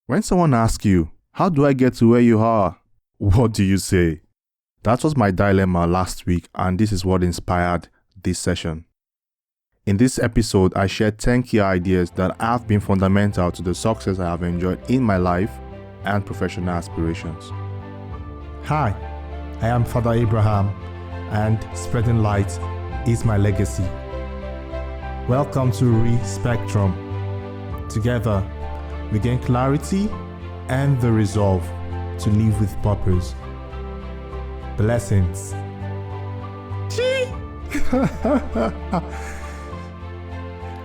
When someone asks you, how do I get to where you are? What do you say? That was my dilemma last week, and this is what inspired this session. In this episode, I shared 10 key ideas that have been fundamental to the success I have enjoyed in my life and professional aspirations. Hi, I am Father Abraham, and spreading light is my legacy. Welcome to Re-Spectrum. Together, we gain clarity and the resolve to live with purpose. Blessings.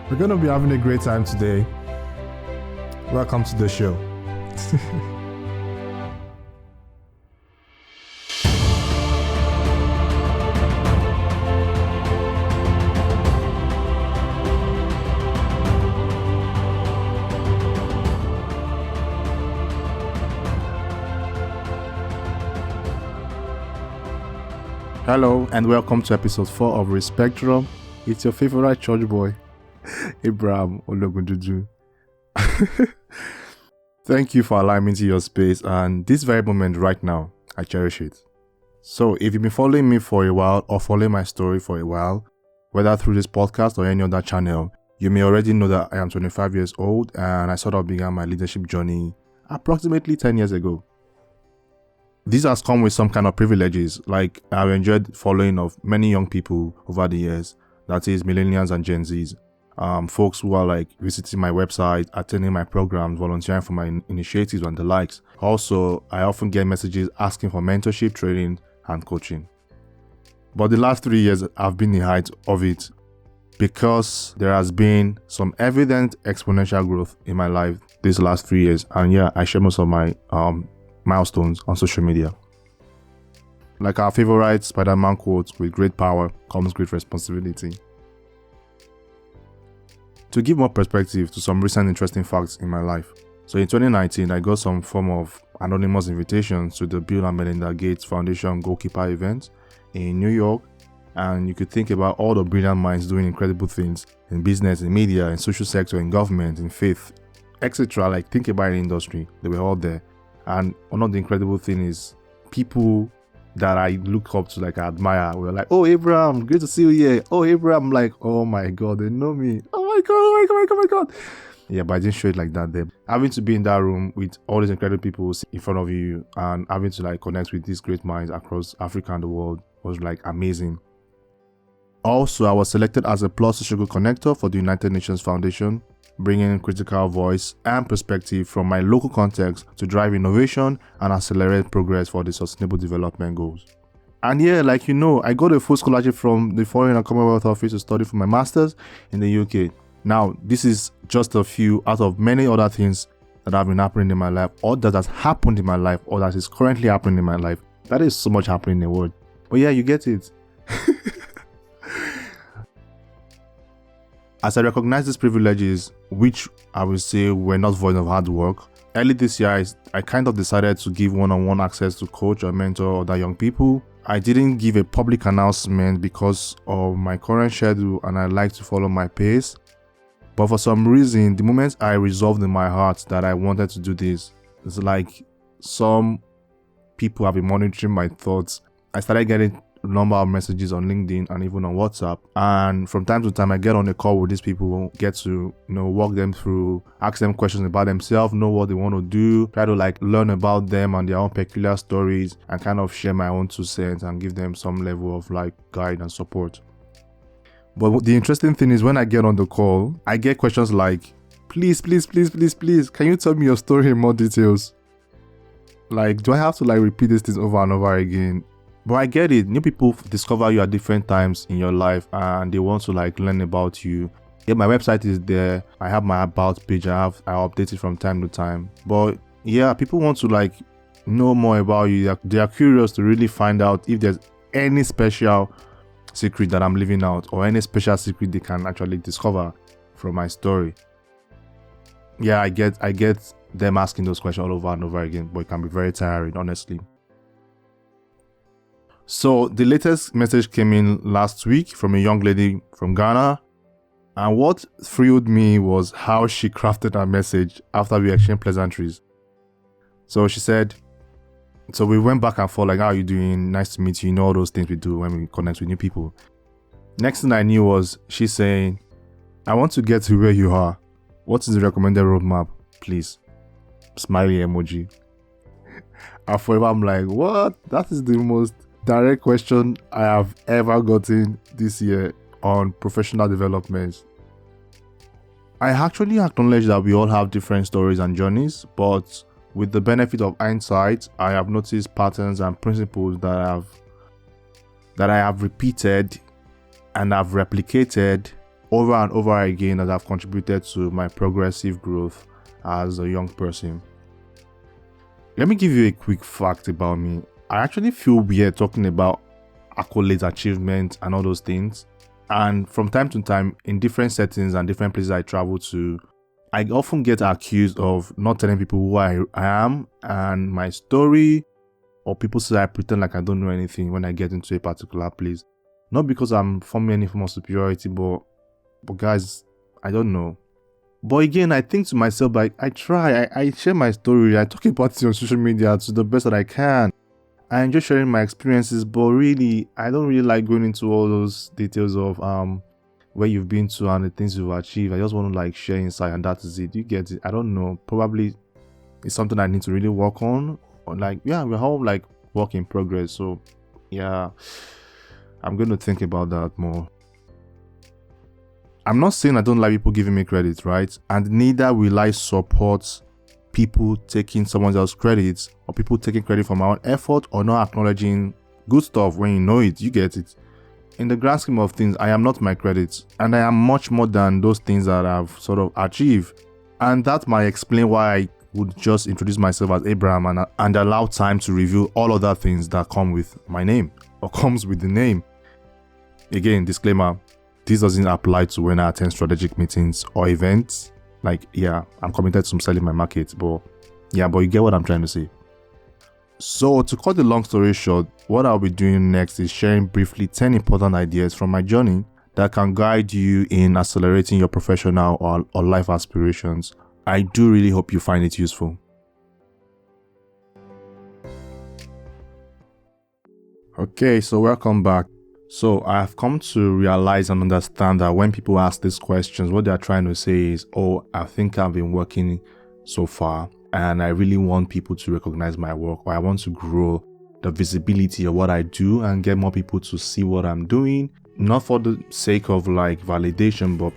We're going to be having a great time today. Welcome to the show. Hello and welcome to episode 4 of Respectrum. It's your favorite church boy, Abraham Ologunjuju. Thank you for allowing me into your space, and this very moment right now, I cherish it. So if you've been following me for a while or following my story for a while, whether through this podcast or any other channel, you may already know that I am 25 years old and I sort of began my leadership journey approximately 10 years ago. This has come with some kind of privileges, like I've enjoyed following of many young people over the years, that is millennials and Gen Zs, folks who are like visiting my website, attending my programs, volunteering for my initiatives and the likes. Also, I often get messages asking for mentorship, training and coaching. But the last 3 years have been the height of it because there has been some evident exponential growth in my life these last 3 years. And yeah, I share most of my milestones on social media. Like our favorite Spider-Man quote, with great power comes great responsibility. To give more perspective to some recent interesting facts in my life. So in 2019, I got some form of anonymous invitations to the Bill and Melinda Gates Foundation Goalkeeper event in New York. And you could think about all the brilliant minds doing incredible things in business, in media, in social sector, in government, in faith, etc. Like think about the industry. They were all there. And one of the incredible things is people that I look up to, like I admire, were like, oh, Abraham, great to see you here. Oh, Abraham, like, oh my God, they know me. Oh my God. Yeah, but I didn't show it like that there. Having to be in that room with all these incredible people in front of you and having to like connect with these great minds across Africa and the world was like amazing. Also, I was selected as a Plus Social Good Connector for the United Nations Foundation, bringing in critical voice and perspective from my local context to drive innovation and accelerate progress for the Sustainable Development Goals. And yeah, like you know, I got a full scholarship from the Foreign and Commonwealth Office to study for my master's in the UK. Now, this is just a few out of many other things that have been happening in my life, or that has happened in my life, or that is currently happening in my life. That is so much happening in the world. But yeah, you get it. As I recognize these privileges, which I will say were not void of hard work, early this year I kind of decided to give one-on-one access to coach or mentor other young people. I didn't give a public announcement because of my current schedule and I like to follow my pace. But for some reason, the moment I resolved in my heart that I wanted to do this, it's like some people have been monitoring my thoughts. I started getting a number of messages on LinkedIn and even on WhatsApp, and from time to time I get on a call with these people, get to walk them through, ask them questions about themselves, know what they want to do, try to like learn about them and their own peculiar stories, and kind of share my own 2 cents and give them some level of like guide and support. But the interesting thing is, when I get on the call, I get questions like, please, can you tell me your story in more details? Like, do I have to like repeat these things over and over again? But I get it. New people discover you at different times in your life and they want to like learn about you. Yeah, my website is there. I have my about page. I update it from time to time. But yeah, people want to like know more about you. They are curious to really find out if there's any special secret that I'm leaving out, or any special secret they can actually discover from my story. Yeah, I get them asking those questions all over and over again, but it can be very tiring, honestly. So the latest message came in last week from a young lady from Ghana, and what thrilled me was how she crafted her message after we exchanged pleasantries. So she said, so we went back and forth, like, how are you doing? Nice to meet you. You know, all those things we do when we connect with new people. Next thing I knew was she's saying, I want to get to where you are. What is the recommended roadmap, please? Smiley emoji. And forever I'm like, what? That is the most direct question I have ever gotten this year on professional development. I actually acknowledge that we all have different stories and journeys, but with the benefit of hindsight, I have noticed patterns and principles that I have repeated and have replicated over and over again that have contributed to my progressive growth as a young person. Let me give you a quick fact about me. I actually feel weird talking about accolades, achievements, and all those things. And from time to time, in different settings and different places I travel to, I often get accused of not telling people who I am and my story, or people say I pretend like I don't know anything when I get into a particular place. Not because I'm forming any form of superiority, but guys, I don't know. But again, I think to myself, like, I share my story, I talk about it on social media to the best that I can. I enjoy sharing my experiences, but really, I don't really like going into all those details of where you've been to and the things you've achieved. I just want to like share insight, and that is it. You get it? I don't know. Probably it's something I need to really work on. Or like, yeah, we're all like work in progress. So yeah, I'm going to think about that more. I'm not saying I don't like people giving me credit, right? And neither will I support people taking someone else's credit or people taking credit for my own effort or not acknowledging good stuff when you know it. You get it? In the grand scheme of things, I am not my credit, and I am much more than those things that I've sort of achieved. And that might explain why I would just introduce myself as Abraham and allow time to reveal all other things that come with my name or comes with the name. Again, disclaimer, this doesn't apply to when I attend strategic meetings or events. Like, yeah, I'm committed to selling my market, but you get what I'm trying to say. So to cut the long story short, what I'll be doing next is sharing briefly 10 important ideas from my journey that can guide you in accelerating your professional or life aspirations. I do really hope you find it useful. Okay, so welcome back. So I have come to realize and understand that when people ask these questions, what they're trying to say is, oh, I think I've been working so far and I really want people to recognize my work, or I want to grow the visibility of what I do and get more people to see what I'm doing. Not for the sake of like validation, but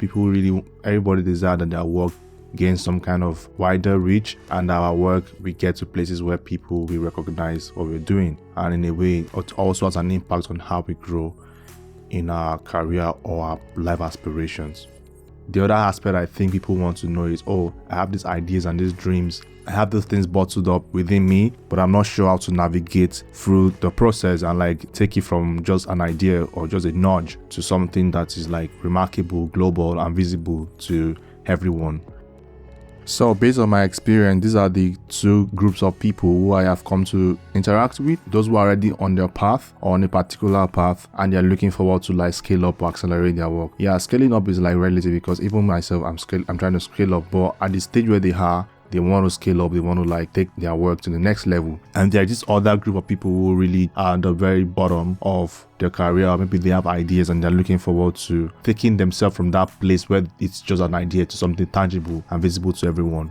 everybody desire that their work gains some kind of wider reach, and our work, we get to places where people will recognize what we're doing, and in a way it also has an impact on how we grow in our career or our life aspirations. The other aspect I think people want to know is, oh, I have these ideas and these dreams, I have those things bottled up within me, but I'm not sure how to navigate through the process and like take it from just an idea or just a nudge to something that is like remarkable, global, and visible to everyone. So based on my experience, these are the two groups of people who I have come to interact with. Those who are already on their path or on a particular path and they're looking forward to like scale up or accelerate their work. Yeah, scaling up is like relative, because even myself, I'm trying to scale up, but at the stage where they are, they want to scale up, they want to like take their work to the next level. And there's this other group of people who really are at the very bottom of their career. Maybe they have ideas and they're looking forward to taking themselves from that place where it's just an idea to something tangible and visible to everyone.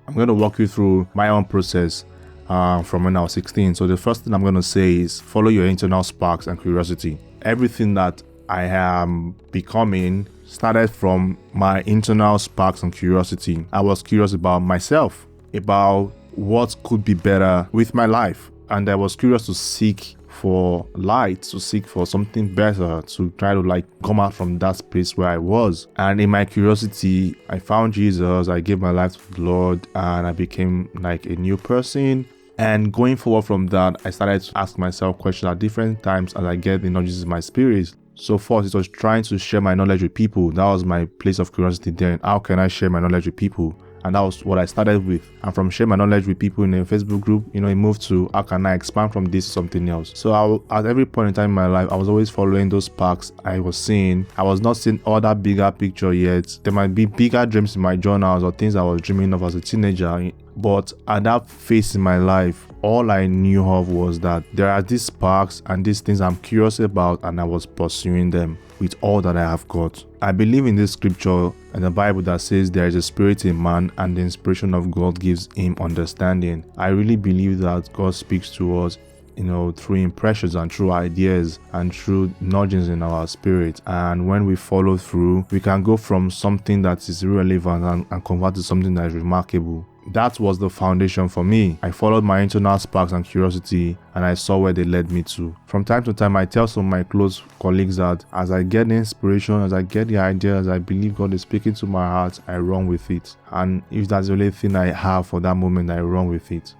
I'm going to walk you through my own process from when I was 16. So the first thing I'm going to say is follow your internal sparks and curiosity. Everything that I am becoming started from my internal sparks and curiosity. I was curious about myself, about what could be better with my life. And I was curious to seek for light, to seek for something better, to try to like come out from that space where I was. And in my curiosity, I found Jesus, I gave my life to the Lord, and I became like a new person. And going forward from that, I started to ask myself questions at different times as I get the nudges in my spirit. So first, it was trying to share my knowledge with people. That was my place of curiosity then. How can I share my knowledge with people? And that was what I started with. And from sharing my knowledge with people in a Facebook group, it moved to how can I expand from this to something else. So at every point in time in my life, I was always following those sparks I was seeing. I was not seeing all that bigger picture yet. There might be bigger dreams in my journals or things I was dreaming of as a teenager. But at that phase in my life, all I knew of was that there are these sparks and these things I'm curious about, and I was pursuing them with all that I have got. I believe in this scripture in the Bible that says there is a spirit in man and the inspiration of God gives him understanding. I really believe that God speaks to us through impressions and through ideas and through nudgings in our spirit. And when we follow through, we can go from something that is irrelevant and convert to something that is remarkable. That was the foundation for me. I followed my internal sparks and curiosity, and I saw where they led me to. From time to time, I tell some of my close colleagues that as I get the inspiration, as I get the ideas, I believe God is speaking to my heart, I run with it. And if that's the only thing I have for that moment, I run with it.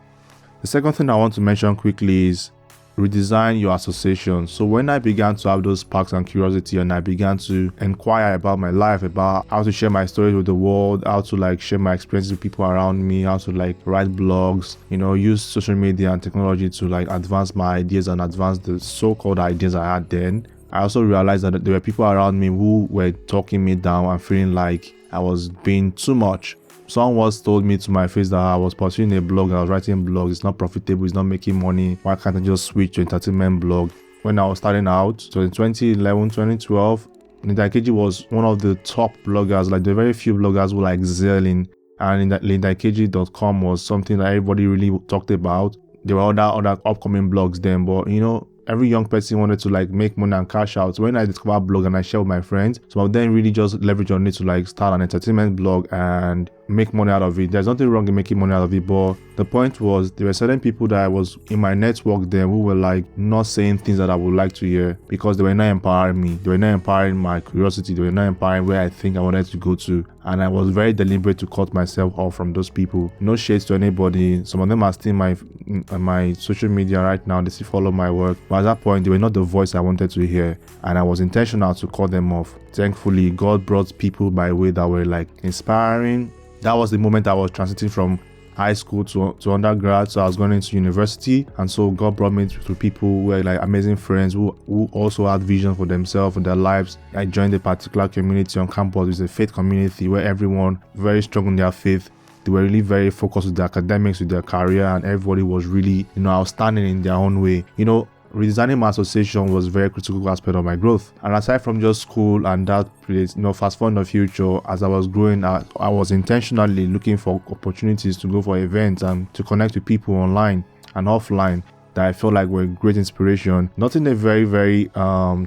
The second thing I want to mention quickly is redesign your association. So when I began to have those sparks and curiosity, and I began to inquire about my life, about how to share my stories with the world, how to share my experiences with people around me, how to write blogs, use social media and technology to advance my ideas and advance the so-called ideas I had then, I also realized that there were people around me who were talking me down and feeling like I was being too much. Someone once told me to my face that I was pursuing a blog, I was writing blogs, it's not profitable, it's not making money, why can't I just switch to entertainment blog? When I was starting out, so in 2011, 2012, Linda Ikeji was one of the top bloggers, there were very few bloggers who were excelling, and lindaikeji.com was something that everybody really talked about. There were other upcoming blogs then, but every young person wanted to make money and cash out. So when I discovered blog and I shared with my friends, some of them really just leverage on it to start an entertainment blog and make money out of it. There's nothing wrong in making money out of it, but the point was there were certain people that I was in my network then who were not saying things that I would like to hear because they were not empowering me. They were not empowering my curiosity. They were not empowering where I think I wanted to go to. And I was very deliberate to cut myself off from those people. No shades to anybody. Some of them are still my social media right now. They still follow my work. But at that point, they were not the voice I wanted to hear. And I was intentional to cut them off. Thankfully, God brought people my way that were inspiring. That was the moment I was transiting from high school to undergrad, so I was going into university, and so God brought me to people who were amazing friends who also had vision for themselves and their lives. I joined a particular community on campus. It's a faith community where everyone very strong in their faith. They were really very focused with their academics, with their career, and everybody was really outstanding in their own way. Redesigning my association was a very critical aspect of my growth. And aside from just school and that place, fast forward in the future, as I was growing, I was intentionally looking for opportunities to go for events and to connect with people online and offline that I felt were great inspiration. Not in a very, very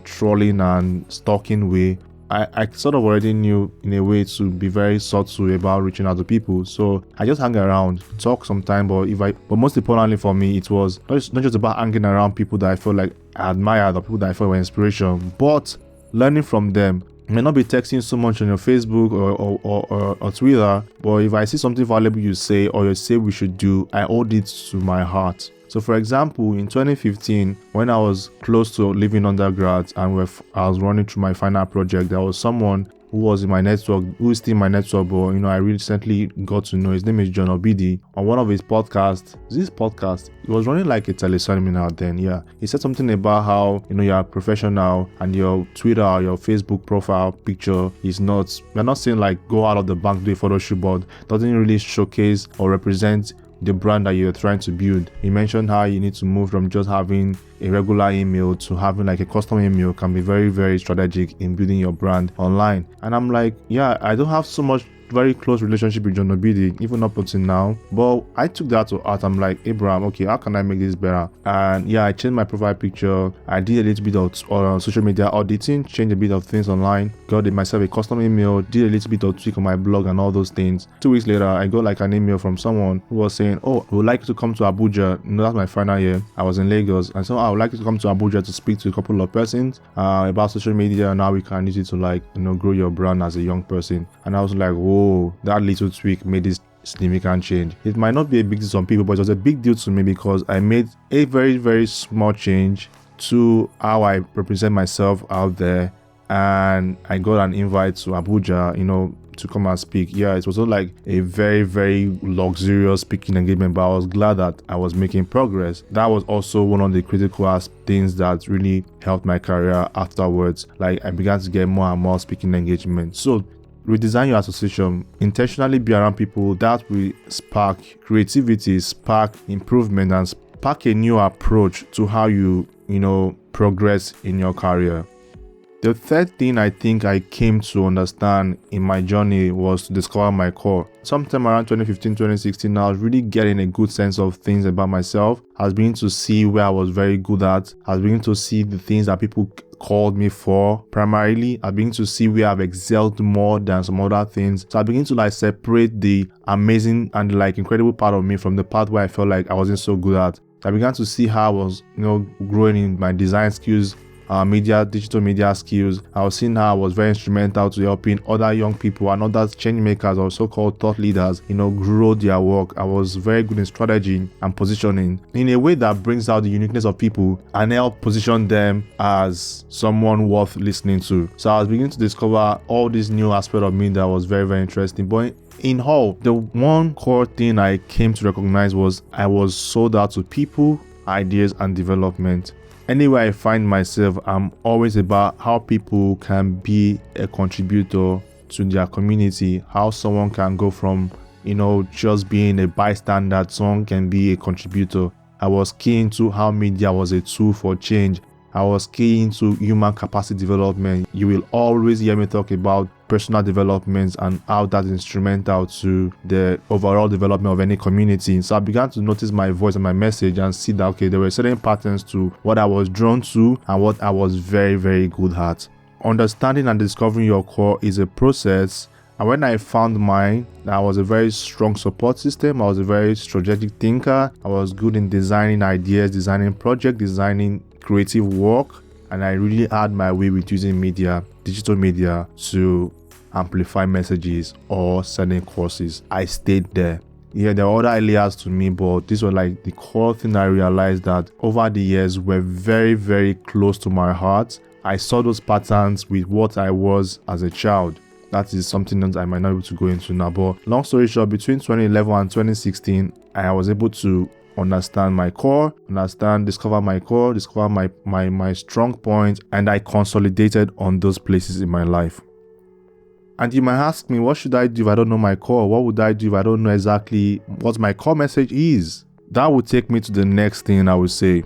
trolling and stalking way. I sort of already knew in a way to be very subtle about reaching out to people. So I just hang around, talk sometime, but most importantly for me, it was not just about hanging around people that I felt I admired or people that I felt were inspiration, but learning from them. You may not be texting so much on your Facebook or Twitter, but if I see something valuable you say or you say we should do, I hold it to my heart. So for example, in 2015, when I was close to leaving undergrad and I was running through my final project, there was someone who was in my network, who is still in my network, but I recently got to know. His name is John Obidi. On one of his podcasts, he was running a teleseminar then, yeah. He said something about how, you're a professional and your Twitter or your Facebook profile picture is not, you're not saying go out of the bank, do a photo shoot, but doesn't really showcase or represent the brand that you're trying to build. He mentioned how you need to move from just having a regular email to having a custom email can be very, very strategic in building your brand online. And I'm yeah, I don't have so much very close relationship with John Obidi, even up until now, but I took that to heart. I'm Abraham, okay, how can I make this better? And yeah, I changed my profile picture. I did a little bit of social media auditing, changed a bit of things online, got myself a custom email, did a little bit of tweak on my blog and all those things. 2 weeks later, I got an email from someone who was saying, oh, we would like you to come to Abuja. That's my final year. I was in Lagos, and so I would like you to come to Abuja to speak to a couple of persons about social media and how we can use it to grow your brand as a young person. And I was whoa, that little tweak made this significant change. It might not be a big deal to some people, but it was a big deal to me because I made a very, very small change to how I represent myself out there. And I got an invite to Abuja. to come and speak. Yeah, it was not like a very, very luxurious speaking engagement, but I was glad that I was making progress. That was also one of the critical things that really helped my career afterwards. Like I began to get more and more speaking engagement. So redesign your association. Intentionally be around people that will spark creativity, spark improvement, and spark a new approach to how you progress in your career. The third thing I think I came to understand in my journey was to discover my core. Sometime around 2015, 2016, I was really getting a good sense of things about myself. I was beginning to see where I was very good at. I was beginning to see the things that people called me for primarily. I began to see where I've excelled more than some other things. So I begin to separate the amazing and incredible part of me from the part where I felt like I wasn't so good at. I began to see how I was, growing in my design skills, digital media skills. I was seeing how I was very instrumental to helping other young people and other change makers or so-called thought leaders, grow their work. I was very good in strategy and positioning in a way that brings out the uniqueness of people and help position them as someone worth listening to. So I was beginning to discover all these new aspects of me that was very, very interesting. But in all, the one core thing I came to recognize was I was sold out to people, ideas, and development. Anywhere I find myself, I'm always about how people can be a contributor to their community, how someone can go from, just being a bystander, someone can be a contributor. I was key into how media was a tool for change. I was key into human capacity development. You will always hear me talk about personal development and how that's instrumental to the overall development of any community. So I began to notice my voice and my message and see that, okay, there were certain patterns to what I was drawn to and what I was very, very good at. Understanding and discovering your core is a process. And when I found mine, I was a very strong support system. I was a very strategic thinker. I was good in designing ideas, designing projects, designing creative work, and I really had my way with using digital media to amplify messages or selling courses. I stayed there. Yeah, there are other layers to me, but this was the core thing I realized that over the years were very, very close to my heart. I saw those patterns with what I was as a child. That is something that I might not be able to go into now, but long story short, between 2011 and 2016, I was able to understand my core, discover my strong points, and I consolidated on those places in my life. And you might ask me, what should I do if I don't know my core? What would I do if I don't know exactly what my core message is? That would take me to the next thing I would say.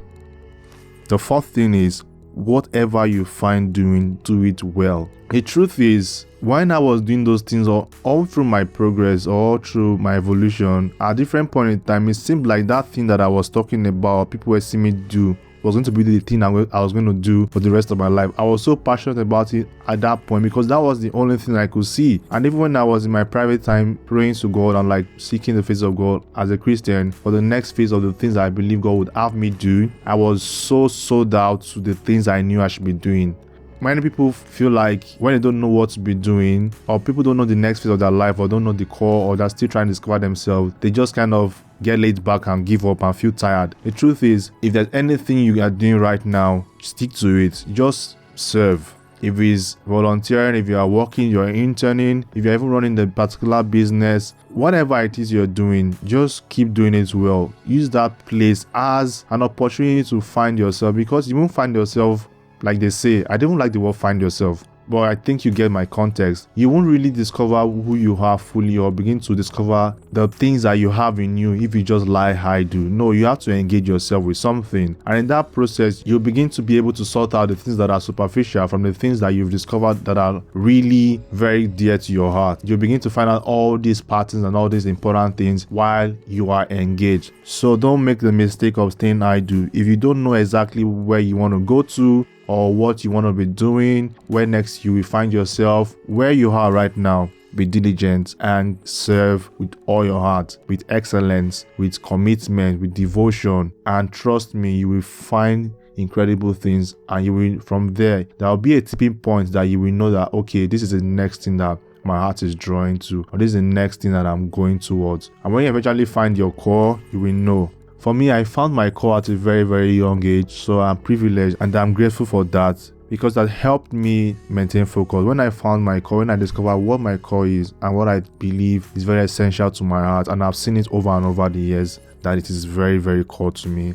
The fourth thing is, whatever you find doing, do it well. The truth is, when I was doing those things all through my progress, all through my evolution, at different point in time, it seemed like that thing that I was talking about, people were seeing me do, was going to be the thing I was going to do for the rest of my life. I was so passionate about it at that point because that was the only thing I could see. And even when I was in my private time praying to God and seeking the face of God as a Christian for the next phase of the things I believe God would have me do, I was so sold out to the things I knew I should be doing. Many people feel like when they don't know what to be doing, or people don't know the next phase of their life, or don't know the core, or they're still trying to discover themselves, they just kind of get laid back and give up and feel tired. The truth is, if there's anything you are doing right now, stick to it. Just serve. If it's volunteering, if you are working, you're interning, if you're even running the particular business, whatever it is you're doing, just keep doing it well. Use that place as an opportunity to find yourself, because you won't find yourself like they say. I don't like the word find yourself, but I think you get my context. You won't really discover who you are fully or begin to discover the things that you have in you if you just lie high do. No, you have to engage yourself with something. And in that process, you'll begin to be able to sort out the things that are superficial from the things that you've discovered that are really very dear to your heart. You'll begin to find out all these patterns and all these important things while you are engaged. So don't make the mistake of staying idle. If you don't know exactly where you want to go to, or what you want to be doing, where next you will find yourself, where you are right now, be diligent and serve with all your heart, with excellence, with commitment, with devotion. And trust me, you will find incredible things, and you will, from there will be a tipping point that you will know that, okay, this is the next thing that my heart is drawing to, or this is the next thing that I'm going towards. And when you eventually find your core, you will know. For me, I found my core at a very, very young age, so I'm privileged and I'm grateful for that. because that helped me maintain focus. When I found my core, when I discovered what my core is and what I believe is very essential to my heart, and I've seen it over and over the years that it is very, very core to me.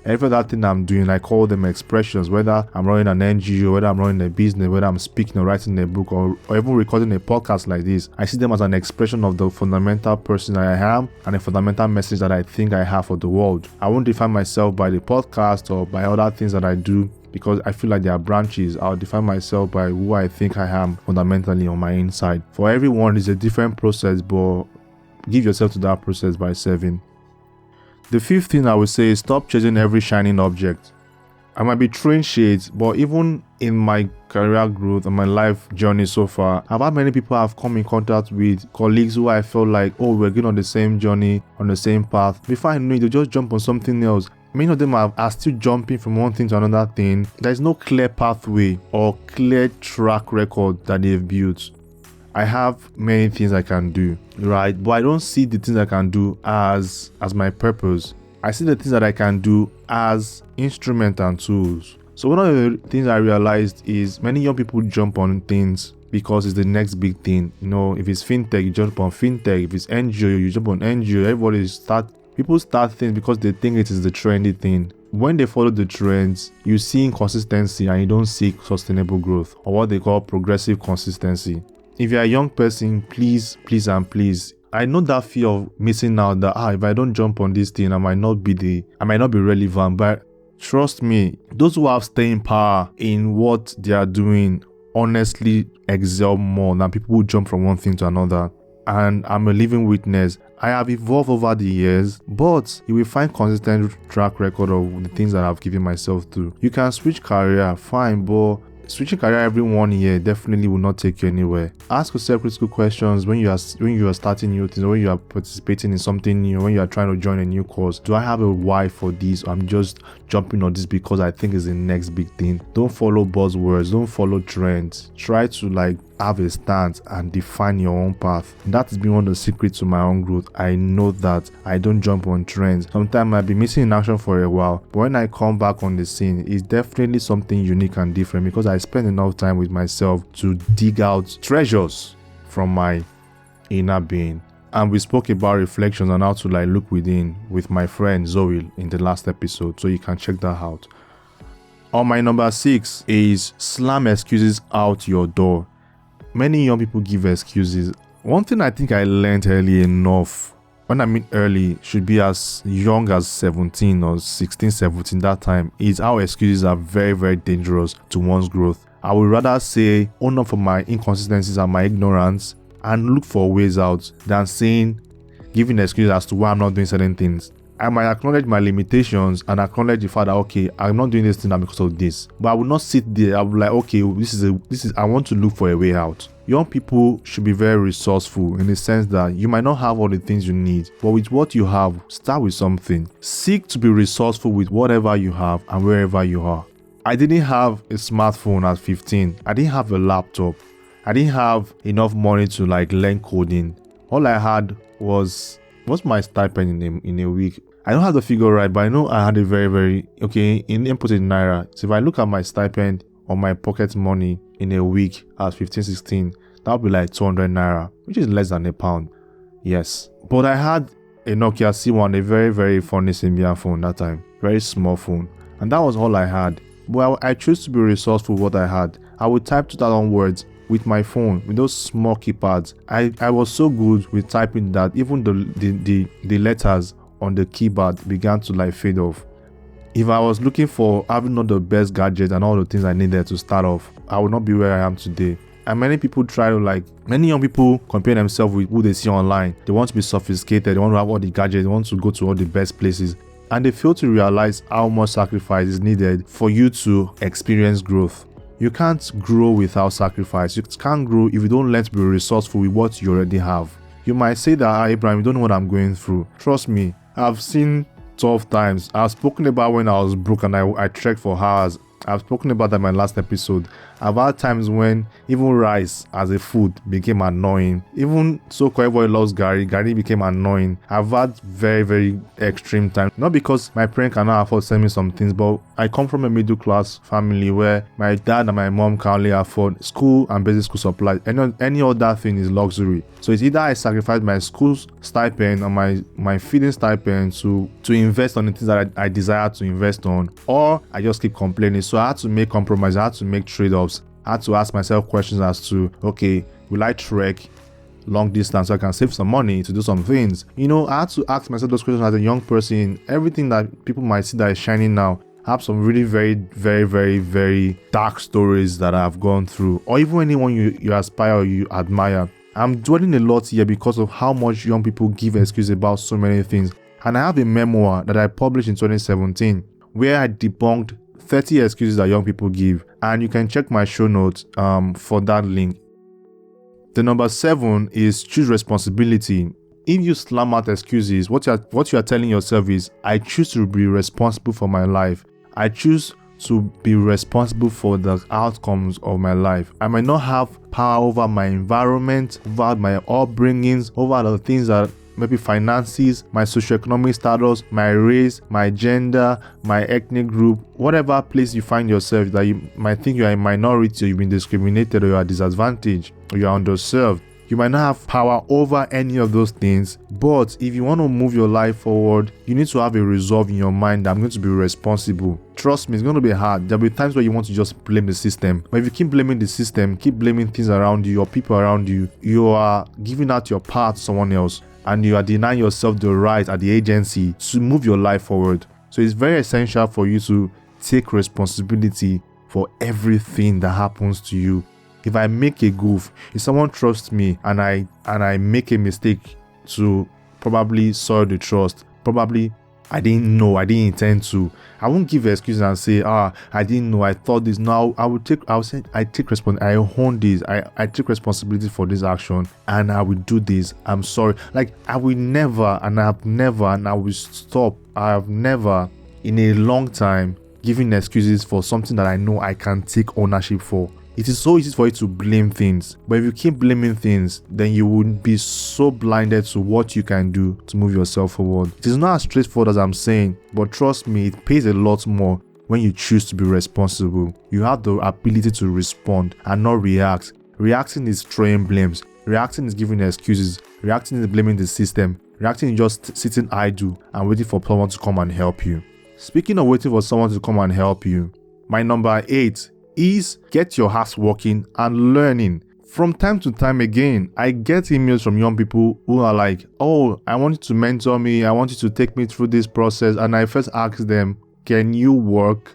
Every other thing I'm doing, I call them expressions, whether I'm running an NGO, whether I'm running a business, whether I'm speaking or writing a book, or even recording a podcast like this. I see them as an expression of the fundamental person I am and a fundamental message that I think I have for the world. I won't define myself by the podcast or by other things that I do, because I feel like they are branches. I'll define myself by who I think I am fundamentally on my inside. For everyone, it's a different process, but give yourself to that process by serving. The fifth thing I would say is stop chasing every shining object. I might be throwing shades, but even in my career growth and my life journey so far, I've had many people I've come in contact with, colleagues who I felt like, oh, we're going on the same journey, on the same path. Before I know it, they just jump on something else. Many of them are still jumping from one thing to another thing. There's no clear pathway or clear track record that they've built. I have many things I can do, right? But I don't see the things I can do as my purpose. I see the things that I can do as instruments and tools. So one of the things I realized is many young people jump on things because it's the next big thing. You know, if it's fintech, you jump on fintech. If it's NGO, you jump on NGO. People start things because they think it is the trendy thing. When they follow the trends, you see inconsistency and you don't seek sustainable growth, or what they call progressive consistency. If you're a young person, please, I know that fear of missing out, that if I don't jump on this thing, I might not be relevant. But trust me, those who have staying power in what they are doing honestly excel more than people who jump from one thing to another. And I'm a living witness. I have evolved over the years, but you will find consistent track record of the things that I've given myself to. You can switch career, fine, but switching career every 1 year definitely will not take you anywhere. Ask yourself critical questions when you are starting new things, when you are participating in something new, when you are trying to join a new course. Do I have a why for this? Or I'm just jumping on this because I think it's the next big thing. Don't follow buzzwords, don't follow trends. Try to have a stance and define your own path. That has been one of the secrets to my own growth. I know that I don't jump on trends. Sometimes I'll be missing in action for a while, but when I come back on the scene, it's definitely something unique and different because I spend enough time with myself to dig out treasures from my inner being. And we spoke about reflections and how to look within with my friend Zoe in the last episode, so you can check that out. On my number 6 is slam excuses out your door. Many young people give excuses. One thing I think I learned early enough, when I mean early, should be as young as 17 or 16, 17 that time, is how excuses are very, very dangerous to one's growth. I would rather say own up for my inconsistencies and my ignorance and look for ways out than giving excuses as to why I'm not doing certain things. I might acknowledge my limitations and acknowledge the fact that, okay, I'm not doing this thing because of this. But I will not sit there. I will be like, okay, I want to look for a way out. Young people should be very resourceful in the sense that you might not have all the things you need, but with what you have, start with something. Seek to be resourceful with whatever you have and wherever you are. I didn't have a smartphone at 15. I didn't have a laptop. I didn't have enough money to learn coding. All I had was, what's my stipend in a week? I don't have the figure right, but I know I had a very, very, input in Naira. So if I look at my stipend or my pocket money in a week at 15, 16, that would be 200 Naira, which is less than £1. Yes. But I had a Nokia C1, a very, very funny Symbian phone that time. Very small phone. And that was all I had. But I chose to be resourceful with what I had. I would type 2,000 words with my phone, with those small keypads. I was so good with typing that even the letters on the keyboard began to fade off. If I was looking for having not the best gadgets and all the things I needed to start off, I would not be where I am today. And many people many young people compare themselves with who they see online. They want to be sophisticated, they want to have all the gadgets, they want to go to all the best places. And they fail to realize how much sacrifice is needed for you to experience growth. You can't grow without sacrifice. You can't grow if you don't learn to be resourceful with what you already have. You might say that, Abraham, you don't know what I'm going through. Trust me, I've seen tough times. I've spoken about when I was broke and I trekked for hours I've spoken about that in my last episode. I've had times when even rice as a food became annoying. Even so-called everybody loves Gary became annoying. I've had very, very extreme times. Not because my parents cannot afford to send me some things, but I come from a middle class family where my dad and my mom can only afford school and basic school supplies. Any other thing is luxury. So it's either I sacrifice my school stipend or my feeding stipend to invest on the things that I desire to invest on, or I just keep complaining. So I had to make compromise. I had to make trade-offs. I had to ask myself questions as to, okay, will I trek long distance so I can save some money to do some things? I had to ask myself those questions as a young person. Everything that people might see that is shining now, I have some really very, very, very, very dark stories that I've gone through, or even anyone you aspire or you admire. I'm dwelling a lot here because of how much young people give excuses about so many things. And I have a memoir that I published in 2017 where I debunked 30 excuses that young people give, and you can check my show notes for that link. The number 7 is choose responsibility. If you slam out excuses, what you are telling yourself is, I choose to be responsible for my life. I choose to be responsible for the outcomes of my life. I might not have power over my environment, over my upbringings, over the things that maybe finances, my socioeconomic status, my race, my gender, my ethnic group, whatever place you find yourself that you might think you are a minority, or you've been discriminated, or you are disadvantaged, or you are underserved. You might not have power over any of those things, but if you want to move your life forward, you need to have a resolve in your mind that I'm going to be responsible. Trust me, it's going to be hard. There'll be times where you want to just blame the system. But if you keep blaming the system, keep blaming things around you or people around you, you are giving out your power to someone else, and you are denying yourself the right at the agency to move your life forward. So it's very essential for you to take responsibility for everything that happens to you. If I make a goof, if someone trusts me and I make a mistake to probably soil the trust, probably I didn't know, I didn't intend to, I won't give excuses and say, I didn't know, I thought this. Now I will say I take responsibility, I own this, I take responsibility for this action, and I will do this. I'm sorry. Like, I will never, and I have never, and I will stop. I have never in a long time given excuses for something that I know I can take ownership for. It is so easy for you to blame things, but if you keep blaming things, then you will be so blinded to what you can do to move yourself forward. It is not as straightforward as I'm saying, but trust me, it pays a lot more when you choose to be responsible. You have the ability to respond and not react. Reacting is throwing blames. Reacting is giving excuses. Reacting is blaming the system. Reacting is just sitting idle and waiting for someone to come and help you. Speaking of waiting for someone to come and help you, my number 8 is get your ass working and learning. From time to time again, I get emails from young people who are like, oh, I want you to mentor me, I want you to take me through this process, and I first ask them, can you work?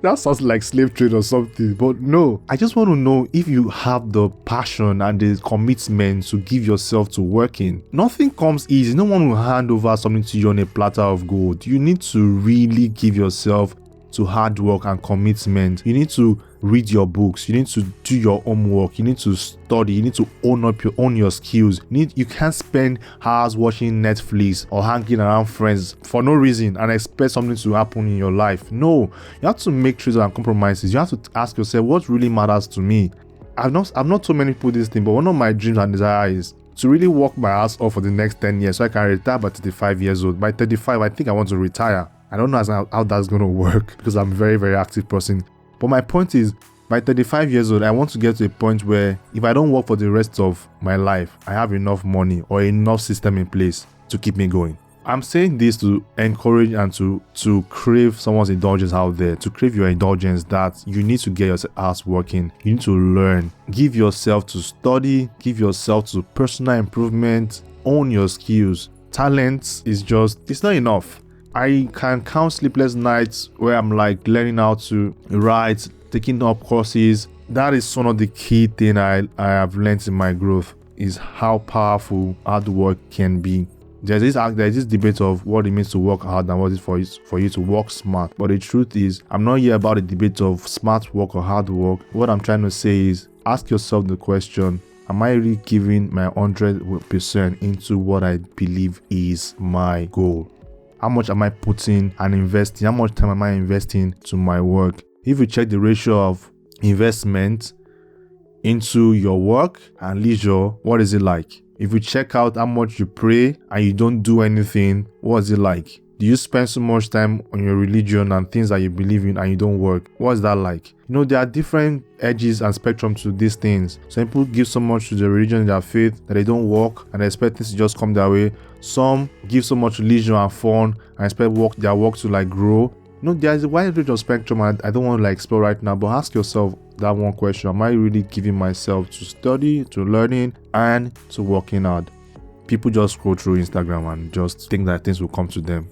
That sounds like slave trade or something, but no, I just want to know if you have the passion and the commitment to give yourself to working. Nothing comes easy. No one will hand over something to you on a platter of gold. You need to really give yourself to hard work and commitment. You need to read your books. You need to do your homework. You need to study. You need to own your skills. You can't spend hours watching Netflix or hanging around friends for no reason and expect something to happen in your life. No, you have to make choices and compromises. You have to ask yourself, what really matters to me? I've not told many people this thing, but one of my dreams and desires is to really work my ass off for the next 10 years so I can retire by 35 years old. By 35, I think I want to retire. I don't know how that's going to work because I'm a very, very active person. But my point is, by 35 years old, I want to get to a point where if I don't work for the rest of my life, I have enough money or enough system in place to keep me going. I'm saying this to encourage and to crave someone's indulgence out there, to crave your indulgence that you need to get your ass working. You need to learn. Give yourself to study. Give yourself to personal improvement. Own your skills. Talent is it's not enough. I can count sleepless nights where I'm like learning how to write, taking up courses. That is one of the key things I have learned in my growth, is how powerful hard work can be. There's this debate of what it means to work hard and what it is for you to work smart. But the truth is, I'm not here about the debate of smart work or hard work. What I'm trying to say is, ask yourself the question, am I really giving my 100% into what I believe is my goal? How much am I putting and investing? How much time am I investing to my work? If you check the ratio of investment into your work and leisure, what is it like? If you check out how much you pray and you don't do anything, what is it like? Do you spend so much time on your religion and things that you believe in and you don't work? What is that like? There are different edges and spectrum to these things. Some people give so much to their religion and their faith that they don't work and they expect things to just come their way. Some give so much leisure and fun and expect their work to grow. There's a wide range of spectrum and I don't want to explore right now, but ask yourself that one question. Am I really giving myself to study, to learning, and to working hard? People just scroll through Instagram and just think that things will come to them.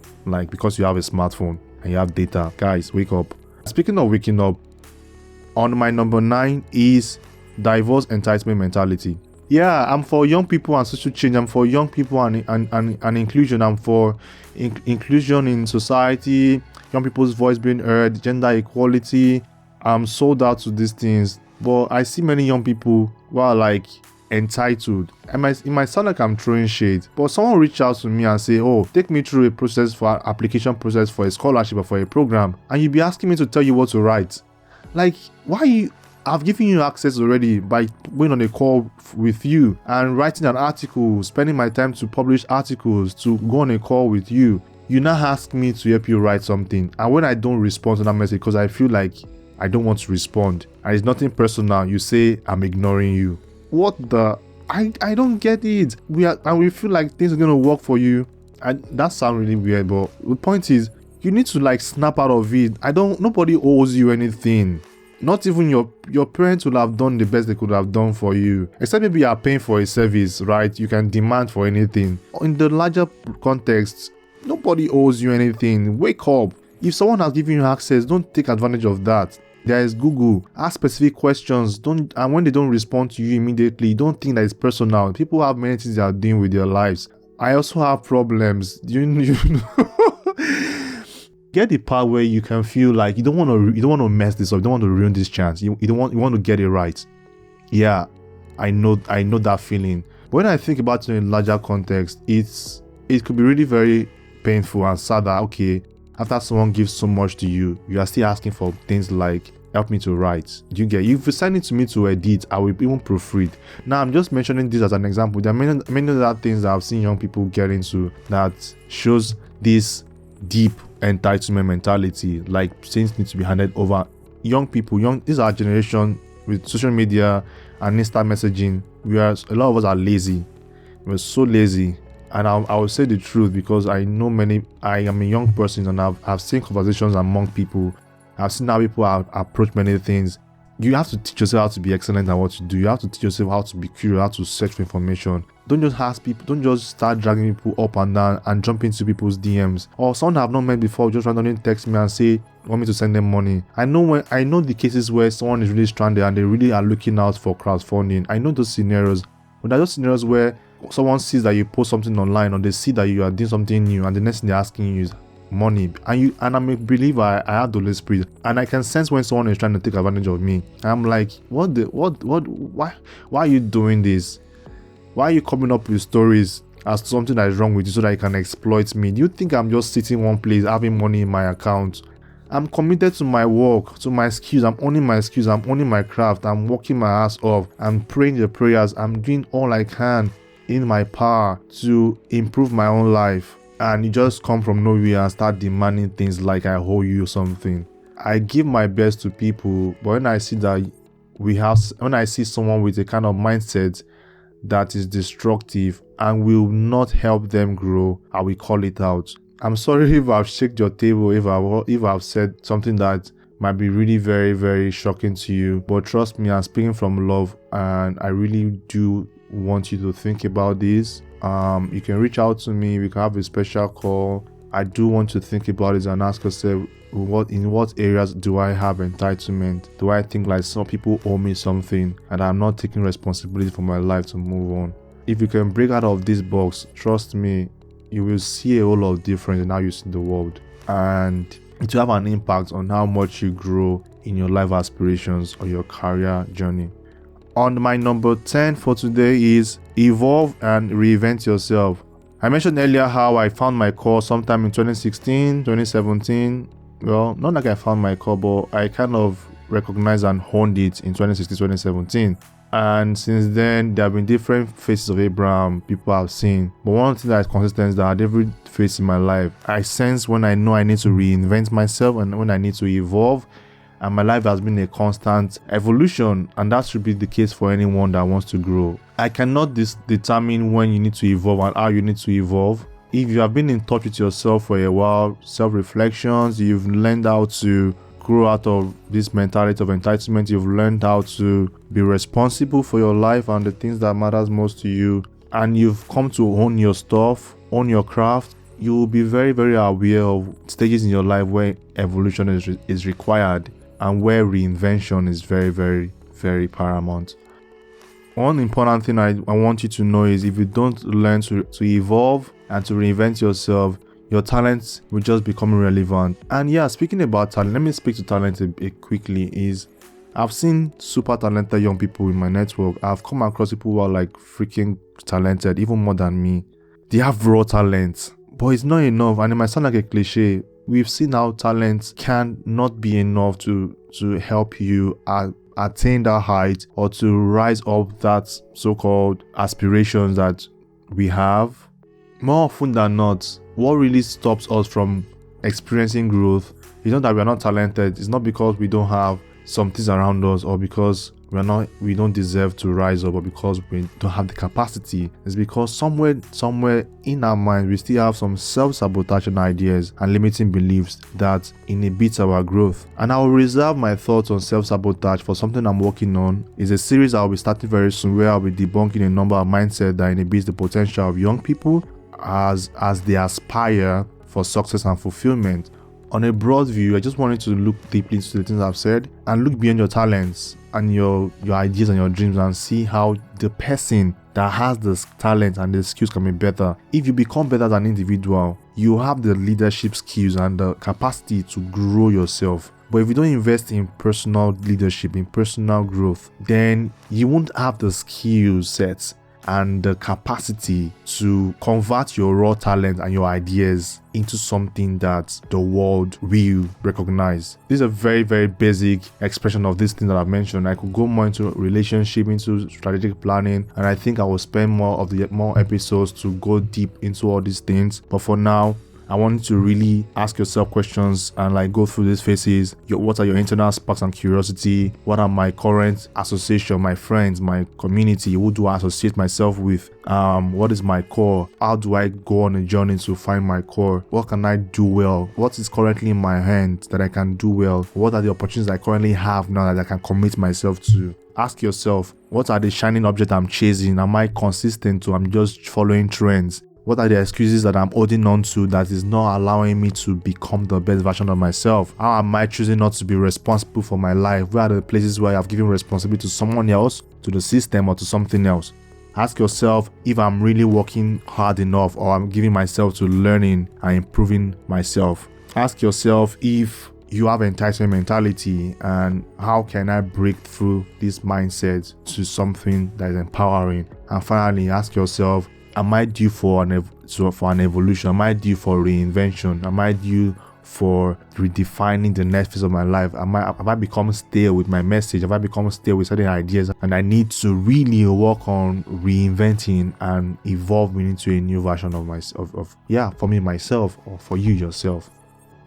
Because you have a smartphone and you have data. Guys, wake up. Speaking of waking up, on my number 9 is divorce entitlement mentality. Yeah, I'm for young people and social change. I'm for young people and inclusion. I'm for inclusion in society, young people's voice being heard, gender equality. I'm sold out to these things. But I see many young people who are entitled. It might sound like I'm throwing shade, but someone reach out to me and say, oh, take me through a process for application process for a scholarship or for a program, and you'll be asking me to tell you what to write. I've given you access already by going on a call with you and writing an article, spending my time to publish articles, to go on a call with you. You now ask me to help you write something, and when I don't respond to that message because I feel like I don't want to respond and it's nothing personal, you say I'm ignoring you. What the? I don't get it. We feel like things are gonna work for you. And that sounds really weird, but the point is, you need to snap out of it. Nobody owes you anything. Not even your parents will have done the best they could have done for you. Except maybe you are paying for a service, right? You can demand for anything. In the larger context, nobody owes you anything. Wake up. If someone has given you access, don't take advantage of that. There is Google. Ask specific questions. And when they don't respond to you immediately, don't think that it's personal. People have many things they are doing with their lives. I also have problems. You know. Get the part where you can feel like you don't want to mess this up. You don't want to ruin this chance. You want to get it right. Yeah, I know that feeling. But when I think about it in a larger context, it could be really very painful and sad that, okay, after someone gives so much to you, you are still asking for things like, help me to write. Do you get? If you send it to me to edit, I will even proofread. Now, I'm just mentioning this as an example. There are many other things that I've seen young people get into that shows this deep entitlement mentality, things need to be handed over. Young people, this is our generation with social media and instant messaging. A lot of us are lazy. We're so lazy. And I will say the truth because I know I am a young person and I've seen conversations among people. I've seen how people approach many things. You have to teach yourself how to be excellent at what you do. You have to teach yourself how to be curious, how to search for information. Don't just ask people, don't just start dragging people up and down and jump into people's DMs. Or someone I've not met before just randomly text me and say, want me to send them money. I know the cases where someone is really stranded and they really are looking out for crowdfunding. I know those scenarios. But there are those scenarios where someone sees that you post something online or they see that you are doing something new and the next thing they're asking you is money, and I'm a believer. I have the Holy Spirit and I can sense when someone is trying to take advantage of me. I'm like, why are you doing this? Why are you coming up with stories as to something that is wrong with you so that you can exploit me? Do you think I'm just sitting one place having money in my account? I'm committed to my work, to my skills. I'm owning my skills. I'm owning my craft. I'm working my ass off. I'm praying the prayers. I'm doing all I can in my power to improve my own life. And you just come from nowhere and start demanding things like I owe you something. I give my best to people, but when I see someone with a kind of mindset that is destructive and will not help them grow, I will call it out. I'm sorry if I've shaken your table, if I've said something that might be really very, very shocking to you, but trust me, I'm speaking from love and I really do want you to think about this. You can reach out to me. We can have a special call. I do want to think about it and ask yourself, in what areas do I have entitlement? Do I think like some people owe me something and I'm not taking responsibility for my life to move on? If you can break out of this box, trust me, you will see a whole lot of difference in how you see the world, and it will have an impact on how much you grow in your life aspirations or your career journey. On my number 10 for today is evolve and reinvent yourself. I mentioned earlier how I found my course sometime in 2016, 2017. Well, not like I found my core, but I kind of recognized and honed it in 2016, 2017. And since then, there have been different faces of Abraham people have seen. But one thing that is consistent is that at every phase in my life, I sense when I know I need to reinvent myself and when I need to evolve. And my life has been a constant evolution, and that should be the case for anyone that wants to grow. I cannot determine when you need to evolve and how you need to evolve. If you have been in touch with yourself for a while, self-reflections, you've learned how to grow out of this mentality of entitlement, you've learned how to be responsible for your life and the things that matters most to you, and you've come to own your stuff, own your craft, you will be very, very aware of stages in your life where evolution is required and where reinvention is very, very, very paramount. One important thing I want you to know is if you don't learn to evolve and to reinvent yourself, your talents will just become irrelevant. And yeah, speaking about talent, let me speak to talent a bit quickly. I've seen super talented young people in my network. I've come across people who are like freaking talented, even more than me. They have raw talent, but it's not enough. And it might sound like a cliche. We've seen how talent can not be enough to help you attain that height or to rise up that so-called aspirations that we have. More often than not, what really stops us from experiencing growth is not that we are not talented. It's not because we don't have some things around us or because we don't deserve to rise up or because we don't have the capacity. It's because somewhere in our mind we still have some self-sabotaging ideas and limiting beliefs that inhibit our growth. And I will reserve my thoughts on self-sabotage for something I'm working on. It's a series I'll be starting very soon where I'll be debunking a number of mindsets that inhibits the potential of young people as they aspire for success and fulfillment. On a broad view, I just wanted to look deeply into the things I've said and look beyond your talents and your ideas and your dreams and see how the person that has this talent and the skills can be better. If you become better as an individual, you have the leadership skills and the capacity to grow yourself. But if you don't invest in personal leadership, in personal growth, then you won't have the skill sets and the capacity to convert your raw talent and your ideas into something that the world will recognize. This is a very, very basic expression of this thing that I've mentioned. I could go more into relationship, into strategic planning, and I think I will spend more episodes to go deep into all these things. But for now, I want you to really ask yourself questions and go through these phases. What are your internal sparks and curiosity? What are my current association, my friends, my community? Who do I associate myself with? What is my core? How do I go on a journey to find my core? What can I do well? What is currently in my hands that I can do well? What are the opportunities I currently have now that I can commit myself to? Ask yourself, what are the shining objects I'm chasing? Am I consistent or I'm just following trends? What are the excuses that I'm holding on to that is not allowing me to become the best version of myself? How am I choosing not to be responsible for my life? Where are the places where I've given responsibility to someone else, to the system, or to something else? Ask yourself if I'm really working hard enough or I'm giving myself to learning and improving myself. Ask yourself if you have entitlement mentality and how can I break through this mindset to something that is empowering? And finally, ask yourself, am I due for an evolution? Am I due for reinvention? Am I due for redefining the next phase of my life? Have I become stale with my message? Have I become stale with certain ideas? And I need to really work on reinventing and evolving into a new version of myself, for me, myself, or for you, yourself.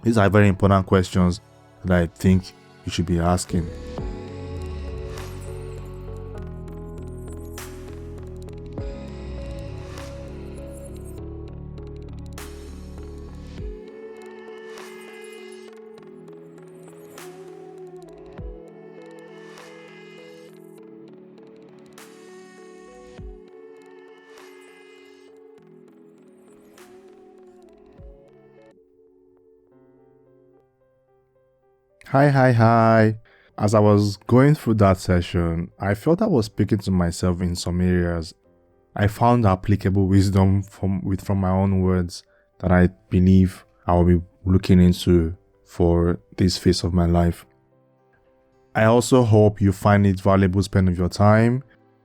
These are very important questions that I think you should be asking. Hi. As I was going through that session, I felt I was speaking to myself in some areas. I found applicable wisdom from my own words that I believe I will be looking into for this phase of my life. I also hope you find it valuable spend of your time.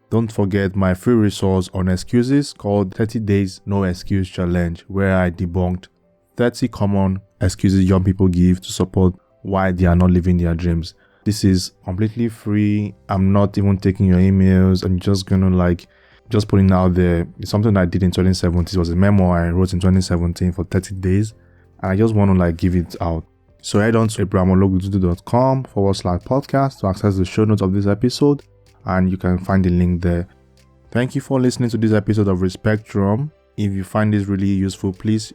Don't forget my free resource on excuses called 30 Days No Excuse Challenge, where I debunked 30 common excuses young people give to support why they are not living their dreams. This is completely free. I'm not even taking your emails. I'm just gonna just putting it out there. It's something I did in 2017. It was a memoir I wrote in 2017 for 30 days. And I just want to give it out. So head on to abrahamologututu.com/podcast to access the show notes of this episode. And you can find the link there. Thank you for listening to this episode of Respectrum. If you find this really useful, please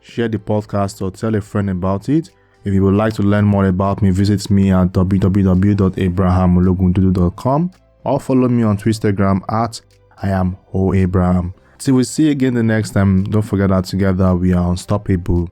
share the podcast or tell a friend about it. If you would like to learn more about me, visit me at www.abrahamologututu.com or follow me on Instagram at @IamOAbraham. Till we see you again the next time, don't forget that together we are unstoppable.